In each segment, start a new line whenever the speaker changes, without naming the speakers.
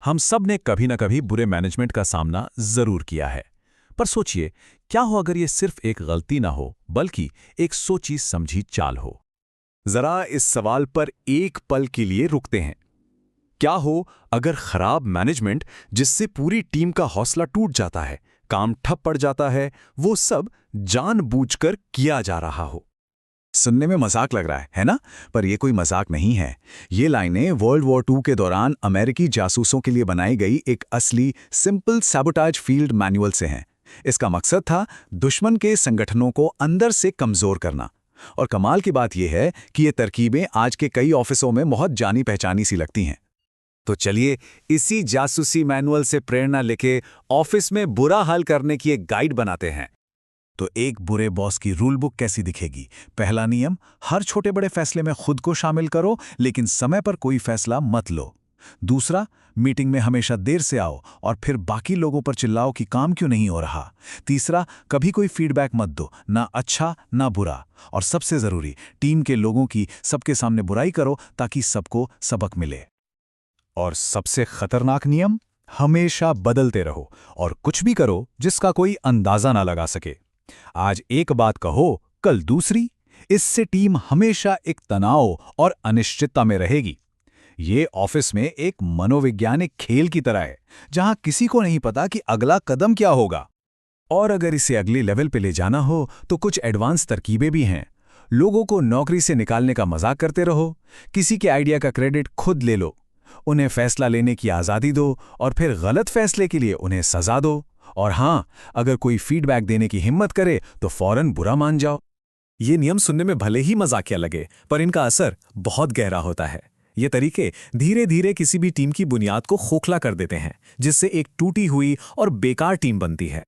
हम सब ने कभी न कभी बुरे मैनेजमेंट का सामना जरूर किया है। पर सोचिए, क्या हो अगर ये सिर्फ एक गलती ना हो, बल्कि एक सोची समझी चाल हो। जरा इस सवाल पर एक पल के लिए रुकते हैं। क्या हो अगर खराब मैनेजमेंट, जिससे पूरी टीम का हौसला टूट जाता है, काम ठप पड़ जाता है, वो सब जानबूझकर किया जा रहा हो। सुनने में मजाक लग रहा है ना? पर यह कोई मजाक नहीं है। ये लाइनें वर्ल्ड वॉर II के दौरान अमेरिकी जासूसों के लिए बनाई गई एक असली सिंपल सैबोटाज फील्ड मैनुअल से हैं। इसका मकसद था दुश्मन के संगठनों को अंदर से कमजोर करना। और कमाल की बात यह है कि ये तरकीबें आज के कई ऑफिसों में बहुत जानी पहचानी सी लगती हैं। तो चलिए, इसी जासूसी मैनुअल से प्रेरणा लेके ऑफिस में बुरा हाल करने की एक गाइड बनाते हैं। तो एक बुरे बॉस की रूल बुक कैसी दिखेगी? पहला नियम, हर छोटे बड़े फैसले में खुद को शामिल करो, लेकिन समय पर कोई फैसला मत लो। दूसरा, मीटिंग में हमेशा देर से आओ और फिर बाकी लोगों पर चिल्लाओ कि काम क्यों नहीं हो रहा। तीसरा, कभी कोई फीडबैक मत दो, ना अच्छा ना बुरा। और सबसे जरूरी, टीम के लोगों की सबके सामने बुराई करो ताकि सबको सबक मिले। और सबसे खतरनाक नियम, हमेशा बदलते रहो और कुछ भी करो जिसका कोई अंदाजा ना लगा सके। आज एक बात कहो, कल दूसरी। इससे टीम हमेशा एक तनाव और अनिश्चितता में रहेगी। ये ऑफिस में एक मनोवैज्ञानिक खेल की तरह है, जहां किसी को नहीं पता कि अगला कदम क्या होगा। और अगर इसे अगले लेवल पे ले जाना हो तो कुछ एडवांस तरकीबें भी हैं। लोगों को नौकरी से निकालने का मजाक करते रहो, किसी के आइडिया का क्रेडिट खुद ले लो, उन्हें फैसला लेने की आज़ादी दो और फिर गलत फैसले के लिए उन्हें सजा दो। और हां, अगर कोई फीडबैक देने की हिम्मत करे तो फौरन बुरा मान जाओ। ये नियम सुनने में भले ही मजाकिया लगे, पर इनका असर बहुत गहरा होता है। ये तरीके धीरे धीरे किसी भी टीम की बुनियाद को खोखला कर देते हैं, जिससे एक टूटी हुई और बेकार टीम बनती है।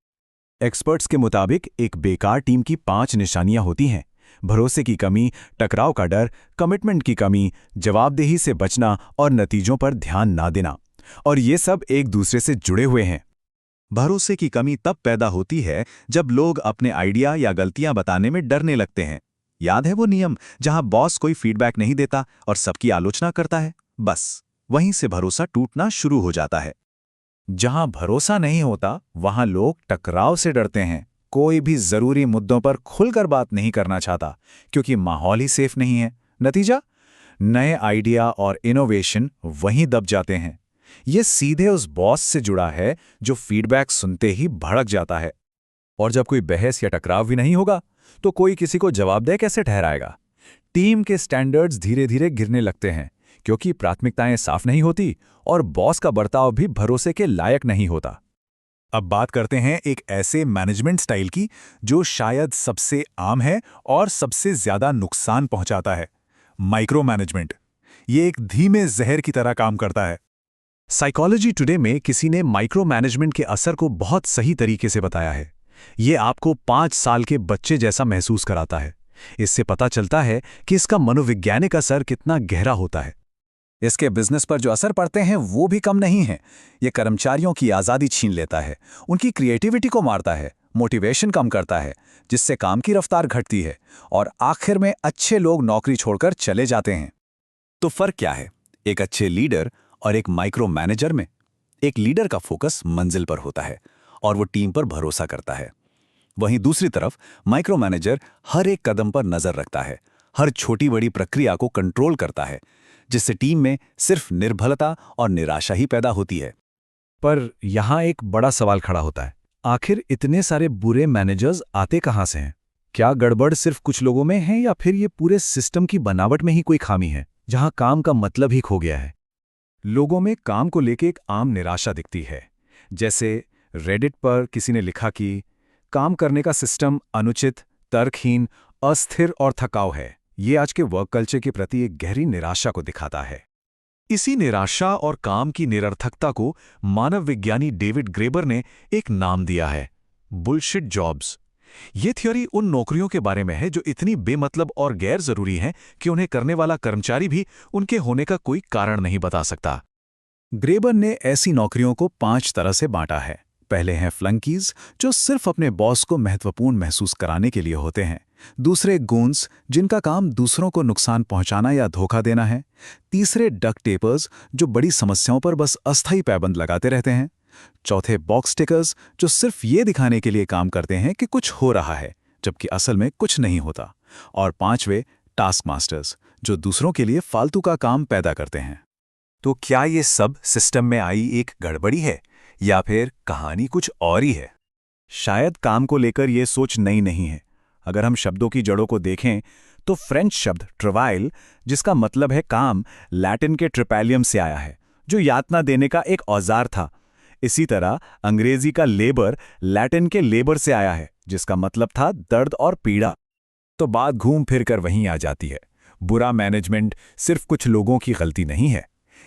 एक्सपर्ट्स के मुताबिक एक बेकार टीम की 5 निशानियां होती हैं: भरोसे की कमी, टकराव का डर, कमिटमेंट की कमी, जवाबदेही से बचना और नतीजों पर ध्यान ना देना। और ये सब एक दूसरे से जुड़े हुए हैं। भरोसे की कमी तब पैदा होती है जब लोग अपने आइडिया या गलतियां बताने में डरने लगते हैं। याद है वो नियम जहां बॉस कोई फीडबैक नहीं देता और सबकी आलोचना करता है? बस वहीं से भरोसा टूटना शुरू हो जाता है। जहां भरोसा नहीं होता, वहां लोग टकराव से डरते हैं। कोई भी जरूरी मुद्दों पर खुलकर बात नहीं करना चाहता, क्योंकि माहौल ही सेफ नहीं है। नतीजा, नए आइडिया और इनोवेशन वहीं दब जाते हैं। ये सीधे उस बॉस से जुड़ा है जो फीडबैक सुनते ही भड़क जाता है। और जब कोई बहस या टकराव भी नहीं होगा, तो कोई किसी को जवाबदेह कैसे ठहराएगा? टीम के स्टैंडर्ड्स धीरे धीरे गिरने लगते हैं, क्योंकि प्राथमिकताएं साफ नहीं होती और बॉस का बर्ताव भी भरोसे के लायक नहीं होता। अब बात करते हैं एक ऐसे मैनेजमेंट स्टाइल की जो शायद सबसे आम है और सबसे ज्यादा नुकसान पहुंचाता है: माइक्रो मैनेजमेंट। ये एक धीमे जहर की तरह काम करता है। साइकोलॉजी टुडे में किसी ने माइक्रो मैनेजमेंट के असर को बहुत सही तरीके से बताया है। ये आपको 5 साल के बच्चे जैसा महसूस कराता है। इससे पता चलता है कि इसका मनोवैज्ञानिक असर कितना गहरा होता है। इसके बिजनेस पर जो असर पड़ते हैं वो भी कम नहीं है। ये कर्मचारियों की आज़ादी छीन लेता है, उनकी क्रिएटिविटी को मारता है, मोटिवेशन कम करता है, जिससे काम की रफ्तार घटती है और आखिर में अच्छे लोग नौकरी छोड़कर चले जाते हैं। तो फर्क क्या है एक अच्छे लीडर और एक माइक्रो मैनेजर में? एक लीडर का फोकस मंजिल पर होता है और वो टीम पर भरोसा करता है। वहीं दूसरी तरफ माइक्रो मैनेजर हर एक कदम पर नजर रखता है, हर छोटी बड़ी प्रक्रिया को कंट्रोल करता है, जिससे टीम में सिर्फ निर्भरता और निराशा ही पैदा होती है। पर यहां एक बड़ा सवाल खड़ा होता है, आखिर इतने सारे बुरे मैनेजर्स आते कहां से हैं? क्या गड़बड़ सिर्फ कुछ लोगों में है, या फिर ये पूरे सिस्टम की बनावट में ही कोई खामी है, जहां काम का मतलब ही खो गया है? लोगों में काम को लेकर एक आम निराशा दिखती है। जैसे रेडिट पर किसी ने लिखा कि काम करने का सिस्टम अनुचित, तर्कहीन, अस्थिर और थकाऊ है। ये आज के वर्क कल्चर के प्रति एक गहरी निराशा को दिखाता है। इसी निराशा और काम की निरर्थकता को मानव विज्ञानी डेविड ग्रेबर ने एक नाम दिया है: बुलशिट जॉब्स। ये थ्योरी उन नौकरियों के बारे में है जो इतनी बेमतलब और गैर जरूरी हैं कि उन्हें करने वाला कर्मचारी भी उनके होने का कोई कारण नहीं बता सकता। ग्रेबर ने ऐसी नौकरियों को 5 तरह से बांटा है।
पहले हैं फ्लंकीज, जो सिर्फ अपने बॉस को महत्वपूर्ण महसूस कराने के लिए होते हैं। दूसरे गूंस, जिनका काम दूसरों को नुकसान पहुंचाना या धोखा देना है। तीसरे डक टेपर्स, जो बड़ी समस्याओं पर बस अस्थायी पाबंद लगाते रहते हैं। चौथे बॉक्स टिकर्स, जो सिर्फ ये दिखाने के लिए काम करते हैं कि कुछ हो रहा है, जबकि असल में कुछ नहीं होता। और पांचवे टास्क मास्टर्स, जो दूसरों के लिए फालतू का काम पैदा करते हैं।
तो क्या ये सब सिस्टम में आई एक गड़बड़ी है या फिर कहानी कुछ और ही है?
शायद काम को लेकर ये सोच नई नहीं है। अगर हम शब्दों की जड़ों को देखें तो फ्रेंच शब्द ट्रवाइल, जिसका मतलब है काम, लैटिन के ट्रिपैलियम से आया है, जो यातना देने का एक औजार था। इसी तरह अंग्रेजी का लेबर लैटिन के लेबर से आया है, जिसका मतलब था दर्द और पीड़ा।
तो बात घूम फिर कर वहीं आ जाती है। बुरा मैनेजमेंट सिर्फ कुछ लोगों की गलती नहीं है।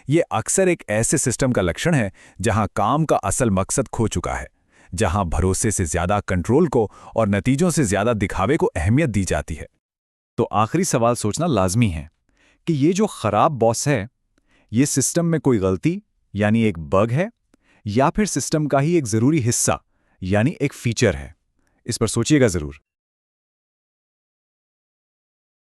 ये अक्सर एक ऐसे सिस्टम का लक्षण है जहां काम का असल मकसद खो चुका है, जहां भरोसे से ज्यादा कंट्रोल को और नतीजों से ज्यादा दिखावे को अहमियत दी जाती है।
तो आखिरी सवाल सोचना लाजमी है कि ये जो खराब बॉस है, ये सिस्टम में कोई गलती यानी एक बग है, या फिर सिस्टम का ही एक जरूरी हिस्सा यानी एक फीचर है? इस पर सोचिएगा जरूर।